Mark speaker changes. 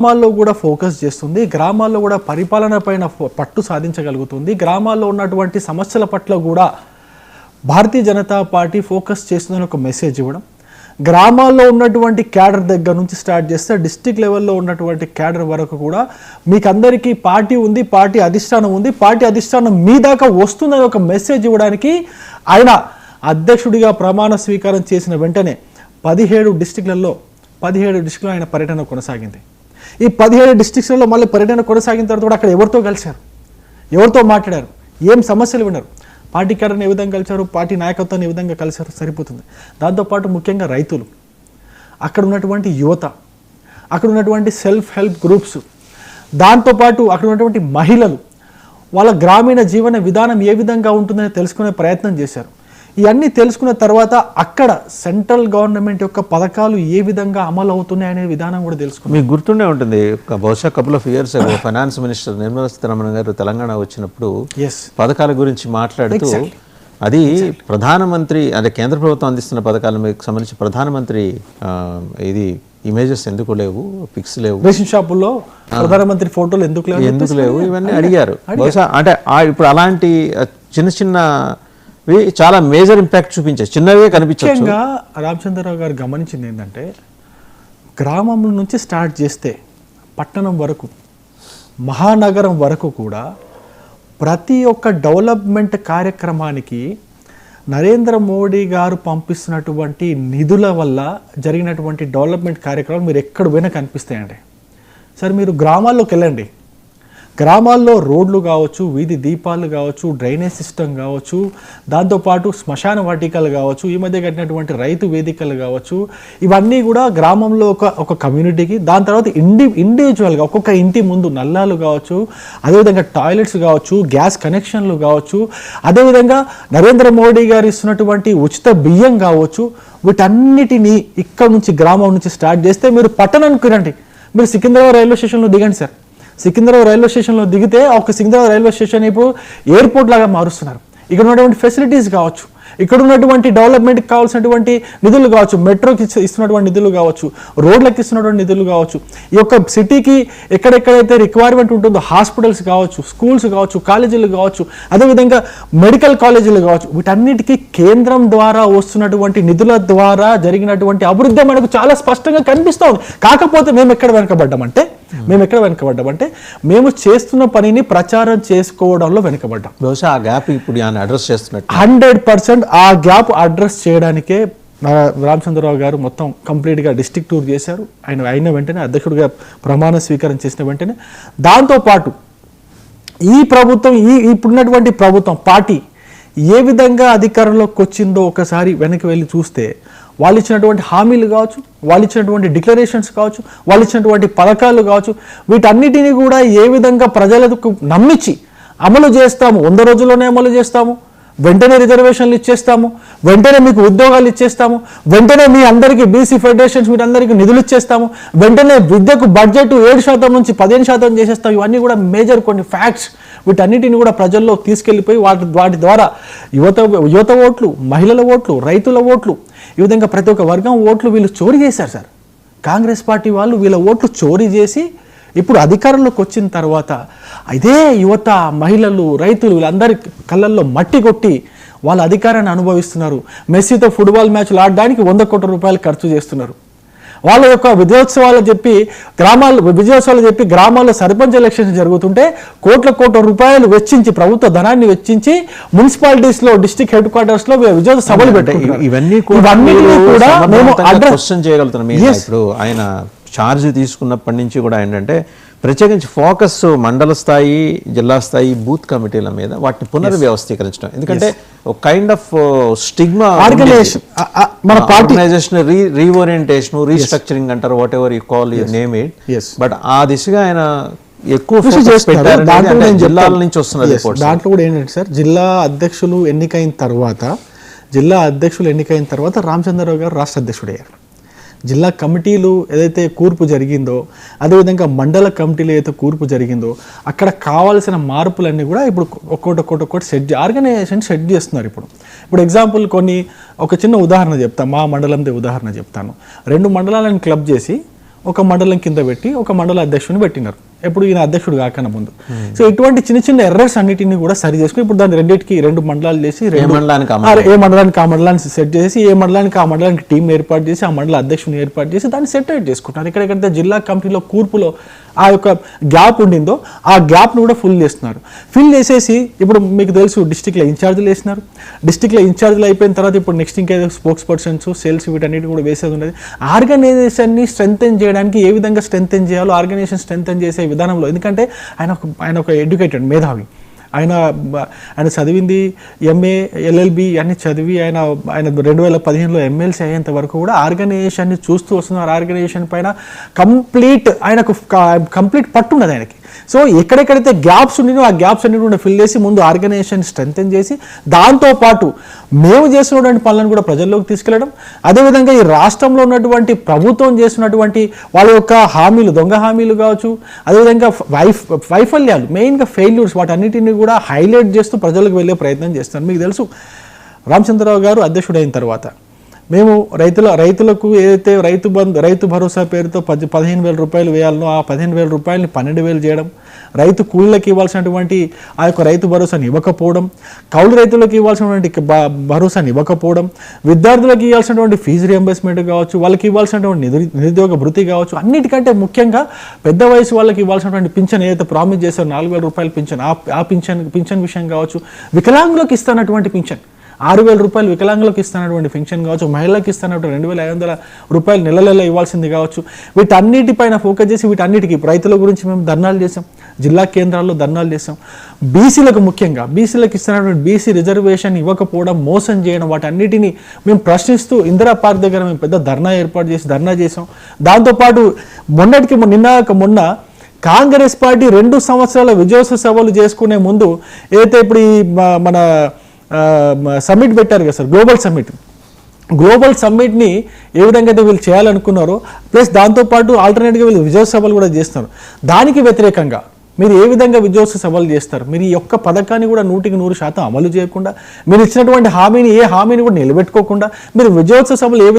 Speaker 1: గ్రామాల్లో కూడా ఫోకస్ చేస్తుంది, గ్రామాల్లో కూడా పరిపాలన పైన పట్టు సాధించగలుగుతుంది, గ్రామాల్లో ఉన్నటువంటి సమస్యల పట్ల కూడా భారతీయ జనతా పార్టీ ఫోకస్ చేస్తుందని ఒక మెసేజ్ ఇవ్వడం, గ్రామాల్లో ఉన్నటువంటి క్యాడర్ దగ్గర నుంచి స్టార్ట్ చేస్తే డిస్ట్రిక్ట్ లెవెల్లో ఉన్నటువంటి క్యాడర్ వరకు కూడా మీకు అందరికీ పార్టీ ఉంది, పార్టీ అధిష్టానం ఉంది, పార్టీ అధిష్టానం మీ దాకా వస్తుందని ఒక మెసేజ్ ఇవ్వడానికి ఆయన అధ్యక్షుడిగా ప్రమాణ స్వీకారం చేసిన వెంటనే 17 డిస్ట్రిక్ట్లలో ఆయన పర్యటన కొనసాగింది. ఈ 17 డిస్ట్రిక్ట్స్లలో మళ్ళీ పర్యటన కొనసాగిన తర్వాత కూడా అక్కడ ఎవరితో కలిశారు, ఎవరితో మాట్లాడారు, ఏం సమస్యలు విన్నారు, పార్టీ క్యాడర్ని ఏ విధంగా కలిశారు, పార్టీ నాయకత్వాన్ని ఏ విధంగా కలిశారు సరిపోతుంది. దాంతోపాటు ముఖ్యంగా రైతులు, అక్కడ ఉన్నటువంటి యువత, అక్కడ ఉన్నటువంటి సెల్ఫ్ హెల్ప్ గ్రూప్స్, దాంతోపాటు అక్కడ ఉన్నటువంటి మహిళలు, వాళ్ళ గ్రామీణ జీవన విధానం ఏ విధంగా ఉంటుందని తెలుసుకునే ప్రయత్నం చేశారు. ఇవన్నీ తెలుసుకున్న తర్వాత అక్కడ సెంట్రల్ గవర్నమెంట్ యొక్క పథకాలు ఏ విధంగా అమలు అవుతున్నాయి అనే విధానం కూడా తెలుసుకున్నాం.
Speaker 2: మీకు గుర్తుండే ఉంటుంది, బహుశా couple of years finance minister Nirmala Sitharaman గారు తెలంగాణ వచ్చినప్పుడు పథకాల గురించి మాట్లాడుతూ అది ప్రధానమంత్రి అంటే కేంద్ర ప్రభుత్వం అందిస్తున్న పథకాలకు సంబంధించి ప్రధానమంత్రి ఇది ఇమేజెస్ ఎందుకు లేవు, పిక్స్ లేవు,
Speaker 1: రేషన్ షాపుల్లో ప్రధానమంత్రి ఫోటోలు ఎందుకు లేవు
Speaker 2: ఇవన్నీ అడిగారు. బహుశా అంటే ఇప్పుడు అలాంటి చిన్న చాలా మేజర్ ఇంపాక్ట్ చూపించాయి, చిన్నవే కనిపించాయి.
Speaker 1: ముఖ్యంగా రామచంద్రరావు గారు గమనించింది ఏంటంటే గ్రామం నుంచి స్టార్ట్ చేస్తే పట్టణం వరకు, మహానగరం వరకు కూడా ప్రతి ఒక్క డెవలప్మెంట్ కార్యక్రమానికి నరేంద్ర మోడీ గారు పంపిస్తున్నటువంటి నిధుల వల్ల జరిగినటువంటి డెవలప్మెంట్ కార్యక్రమాలు మీరు ఎక్కడ పోయినా కనిపిస్తాయండి. సరే మీరు గ్రామాల్లోకి వెళ్ళండి, గ్రామాల్లో రోడ్లు కావచ్చు, వీధి దీపాలు కావచ్చు, డ్రైనేజ్ సిస్టమ్ కావచ్చు, దాంతోపాటు శ్మశాన వాటికలు కావచ్చు, ఈ మధ్య కట్టినటువంటి రైతు వేదికలు కావచ్చు, ఇవన్నీ కూడా గ్రామంలో ఒక కమ్యూనిటీకి, దాని తర్వాత ఇండివిజువల్గా ఒక్కొక్క ఇంటి ముందు నల్లాలు కావచ్చు, అదేవిధంగా టాయిలెట్స్ కావచ్చు, గ్యాస్ కనెక్షన్లు కావచ్చు, అదేవిధంగా నరేంద్ర మోడీ గారు ఇస్తున్నటువంటి ఉచిత బియ్యం కావచ్చు, వీటన్నిటినీ ఇక్కడ నుంచి గ్రామం నుంచి స్టార్ట్ చేస్తే మీరు పట్టణానికి రండి. మీరు సికింద్రాబాద్ రైల్వే స్టేషన్లో దిగండి సార్. సికింద్రాబాద్ రైల్వే స్టేషన్లో దిగితే ఒక సికింద్రాబాద్ రైల్వే స్టేషన్ ఇప్పుడు ఎయిర్పోర్ట్ లాగా మారుస్తున్నారు. ఇక్కడ ఉన్నటువంటి ఫెసిలిటీస్ కావచ్చు, ఇక్కడ ఉన్నటువంటి డెవలప్మెంట్కి కావాల్సినటువంటి నిధులు కావచ్చు, మెట్రోకి ఇస్తున్నటువంటి నిధులు కావచ్చు, రోడ్లకు ఇస్తున్నటువంటి నిధులు కావచ్చు, ఈ యొక్క సిటీకి ఎక్కడెక్కడైతే రిక్వైర్మెంట్ ఉంటుందో హాస్పిటల్స్ కావచ్చు, స్కూల్స్ కావచ్చు, కాలేజీలు కావచ్చు, అదేవిధంగా మెడికల్ కాలేజీలు కావచ్చు, వీటన్నిటికీ కేంద్రం ద్వారా వస్తున్నటువంటి నిధుల ద్వారా జరిగినటువంటి అభివృద్ధి మనకు చాలా స్పష్టంగా కనిపిస్తూ ఉంది. కాకపోతే మేము ఎక్కడ వెనకబడ్డామంటే మేము చేస్తున్న పనిని ప్రచారం చేసుకోవడంలో వెనకబడ్డాం.
Speaker 2: బహుశా ఆ గ్యాప్ ఇప్పుడు అడ్రస్ చేస్తున్నట్టు
Speaker 1: 100% ఆ గ్యాప్ అడ్రస్ చేయడానికే రామచంద్రరావు గారు మొత్తం కంప్లీట్గా డిస్ట్రిక్ట్ టూర్ చేశారు. అయిన వెంటనే అధ్యక్షుడిగా ప్రమాణ స్వీకారం చేసిన వెంటనే దాంతోపాటు ఈ ప్రభుత్వం ఇప్పుడున్నటువంటి ప్రభుత్వం పార్టీ ఏ విధంగా అధికారంలోకి వచ్చిందో ఒకసారి వెనక్కి వెళ్ళి చూస్తే వాళ్ళు ఇచ్చినటువంటి హామీలు కావచ్చు, వాళ్ళు ఇచ్చినటువంటి డిక్లరేషన్స్ కావచ్చు, వాళ్ళు ఇచ్చినటువంటి పథకాలు కావచ్చు, వీటన్నిటినీ కూడా ఏ విధంగా ప్రజలకు నమ్మించి అమలు చేస్తాము, 100 రోజుల్లోనే అమలు చేస్తాము, వెంటనే రిజర్వేషన్లు ఇచ్చేస్తాము, వెంటనే మీకు ఉద్యోగాలు ఇచ్చేస్తాము, వెంటనే మీ అందరికీ బీసీ ఫెడరేషన్స్ వీటందరికీ నిధులు ఇచ్చేస్తాము, వెంటనే విద్యకు బడ్జెట్ 7% నుంచి 15% చేసేస్తాం. ఇవన్నీ కూడా మేజర్ కొన్ని ఫ్యాక్ట్స్. వీటన్నిటిని కూడా ప్రజల్లో తీసుకెళ్ళిపోయి వాటి ద్వారా యువత ఓట్లు, మహిళల ఓట్లు, రైతుల ఓట్లు, ఈ విధంగా ప్రతి ఒక్క వర్గం ఓట్లు వీళ్ళు చోరీ చేశారు సార్. కాంగ్రెస్ పార్టీ వాళ్ళు వీళ్ళ ఓట్లు చోరీ చేసి ఇప్పుడు అధికారంలోకి వచ్చిన తర్వాత ఇదే యువత, మహిళలు, రైతులు వీళ్ళందరి కళ్ళల్లో మట్టి కొట్టి వాళ్ళ అధికారాన్ని అనుభవిస్తున్నారు. మెస్సీతో ఫుట్బాల్ మ్యాచ్లు ఆడడానికి 100 కోట్ల రూపాయలు ఖర్చు చేస్తున్నారు. వాళ్ళ యొక్క విజయోత్సవాలు చెప్పి గ్రామాల్లో సర్పంచ్ ఎలక్షన్స్ జరుగుతుంటే కోట్ల రూపాయలు వెచ్చించి, ప్రభుత్వ ధనాన్ని వెచ్చించి మున్సిపాలిటీస్లో, డిస్ట్రిక్ట్ హెడ్ క్వార్టర్స్లో విజయోత్సవ సభలు పెట్టాయి.
Speaker 2: ఇవన్నీ కూడా క్వశ్చన్ చేయగలుగుతున్నాం. ఇప్పుడు ఆయన ఛార్జ్ తీసుకున్నప్పటి నుంచి కూడా ఏంటంటే ప్రత్యేకించి ఫోకస్ మండల స్థాయి, జిల్లా స్థాయి బూత్ కమిటీల మీద వాటిని పునర్వ్యవస్థీకరించడం. ఎందుకంటే ఒక kind of stigma organization reorientation, restructuring అంటారు, what ever you call you name it. But ఆ దిశగా ఆయన ఎక్కువ జిల్లాల నుంచి వస్తున్న రిపోర్ట్స్.
Speaker 1: దాంట్లో కూడా ఏంటంటే సార్, జిల్లా అధ్యక్షులు ఎన్నికైన తర్వాత రామచంద్రరావు గారు రాష్ట్ర అధ్యక్షుడయ్యారు. జిల్లా కమిటీలు ఏదైతే కూర్పు జరిగిందో, అదేవిధంగా మండల కమిటీలు ఏదైతే కూర్పు జరిగిందో, అక్కడ కావాల్సిన మార్పులన్నీ కూడా ఇప్పుడు ఒక్కొక్కటి ఆర్గనైజేషన్ సెట్ చేస్తున్నారు. ఇప్పుడు ఎగ్జాంపుల్ ఒక చిన్న ఉదాహరణ చెప్తాను, మా మండలంతో ఉదాహరణ చెప్తాను. 2 మండలాలను క్లబ్ చేసి ఒక మండలం కింద పెట్టి ఒక మండల అధ్యక్షుడిని పెట్టినారు, ఎప్పుడు ఈయన అధ్యక్షుడు కాకన్నా ముందు. సో ఇటువంటి చిన్న చిన్న ఎర్రర్స్ అన్నిటిని కూడా సరి చేసుకుని ఇప్పుడు దాన్ని రెండింటికి 2 మండలాలు చేసి ఏ మండలానికి ఆ మండలాన్ని సెట్ చేసి ఏ మండలానికి ఆ మండలానికి టీం ఏర్పాటు చేసి ఆ మండల అధ్యక్షుని ఏర్పాటు చేసి దాన్ని సెటరేట్ చేసుకుంటున్నారు. ఎక్కడెక్కడైతే జిల్లా కమిటీలో కూర్పులో ఆ యొక్క గ్యాప్ ఉండిందో ఆ గ్యాప్ను కూడా ఫిల్ చేసేసి ఇప్పుడు మీకు తెలుసు డిస్టిక్లో ఇన్ఛార్జీలు వేసినారు. డిస్టిక్లో ఇన్ఛార్జీలు అయిపోయిన తర్వాత ఇప్పుడు నెక్స్ట్ ఇంకేదో స్పోక్స్ పర్సన్స్, సేల్స్ వీటన్నిటి కూడా వేసేది ఉన్నది. ఆర్గనైజేషన్ని స్ట్రెంథెన్ చేయడానికి ఏ విధంగా స్ట్రెంథెన్ చేయాలో ఆర్గనైజేషన్ స్ట్రెంథెన్ చేసే విధానంలో, ఎందుకంటే ఆయన ఒక ఎడ్యుకేటెడ్ మేధావి, ఆయన చదివింది ఎంఏ LLB అన్ని చదివి ఆయన 2015లో ఎమ్మెల్సీ అయ్యేంత వరకు కూడా ఆర్గనైజేషన్ని చూస్తూ వస్తున్నారు. ఆర్గనైజేషన్ పైన ఆయనకు కంప్లీట్ పట్టున్నది ఆయనకి. సో ఎక్కడెక్కడైతే గ్యాప్స్ ఉన్నాయో ఆ గ్యాప్స్ అన్ని కూడా ఫిల్ చేసి ముందు ఆర్గనైజేషన్ స్ట్రెంథెన్ చేసి దాంతోపాటు మేము చేస్తున్నటువంటి పనులను కూడా ప్రజల్లోకి తీసుకెళ్లడం, అదేవిధంగా ఈ రాష్ట్రంలో ఉన్నటువంటి ప్రభుత్వం చేస్తున్నటువంటి వాళ్ళ యొక్క హామీలు, దొంగ హామీలు కావచ్చు, అదేవిధంగా వైఫల్యాలు, మెయిన్గా ఫెయిల్యూర్స్, వాటన్నిటిని కూడా హైలైట్ చేస్తూ ప్రజలకు వెళ్ళే ప్రయత్నం చేస్తాను. మీకు తెలుసు రామచంద్రరావు గారు అధ్యక్షుడైన తర్వాత మేము రైతులకు ఏదైతే రైతు భరోసా పేరుతో 15,000 రూపాయలు వేయాలనో ఆ 15,000 రూపాయలని 12,000 చేయడం, రైతు కూలీలకు ఇవ్వాల్సినటువంటి ఆ యొక్క రైతు భరోసాని ఇవ్వకపోవడం, కౌలు రైతులకు ఇవ్వాల్సినటువంటి భరోసాని ఇవ్వకపోవడం, విద్యార్థులకు ఇవ్వాల్సినటువంటి ఫీజు రియంబర్స్మెంట్ కావచ్చు, వాళ్ళకి ఇవ్వాల్సినటువంటి నిరుద్యోగ భృతి కావచ్చు, అన్నిటికంటే ముఖ్యంగా పెద్ద వయసు వాళ్ళకి ఇవ్వాల్సినటువంటి పింఛన్ ఏదైతే ప్రామిస్ చేశారో 4,000 రూపాయల పింఛన్, ఆ పింఛన్ విషయం కావచ్చు, వికలాంగులకు ఇస్తున్నటువంటి పింఛన్ 6,000 రూపాయలు వికలాంగులకు ఇస్తున్నటువంటి పెన్షన్ కావచ్చు, మహిళలకు ఇస్తున్నటువంటి 2,500 రూపాయలు నెల ఇవ్వాల్సింది కావచ్చు, వీటన్నిటిపైన ఫోకస్ చేసి వీటన్నిటికీ రైతుల గురించి మేము ధర్నాలు చేసాం, జిల్లా కేంద్రాల్లో ధర్నాలు చేసాం. బీసీలకు ముఖ్యంగా బీసీలకు ఇస్తున్నటువంటి బీసీ రిజర్వేషన్ ఇవ్వకపోవడం, మోసం చేయడం, వాటన్నిటిని మేము ప్రశ్నిస్తూ ఇందిరా పార్క్ దగ్గర మేము పెద్ద ధర్నా చేసాం. దాంతోపాటు మొన్న కాంగ్రెస్ పార్టీ 2 సంవత్సరాల విజయోత్సవ సభలు చేసుకునే ముందు ఏదైతే ఇప్పుడు ఈ మన సమ్మిట్ పెట్టారు కదా సార్, గ్లోబల్ సమ్మిట్ని ఏ విధంగా అయితే వీళ్ళు చేయాలనుకున్నారో, ప్లస్ దాంతోపాటు ఆల్టర్నేట్గా వీళ్ళు విజయోత్సవ సభలు కూడా చేస్తున్నారు. దానికి వ్యతిరేకంగా మీరు ఏ విధంగా విజయోత్సవ సభలు చేస్తారు? మీరు ఈ యొక్క పథకాన్ని కూడా 100% అమలు చేయకుండా, మీరు ఇచ్చినటువంటి హామీని కూడా నిలబెట్టుకోకుండా మీరు విజయోత్సవ సభలు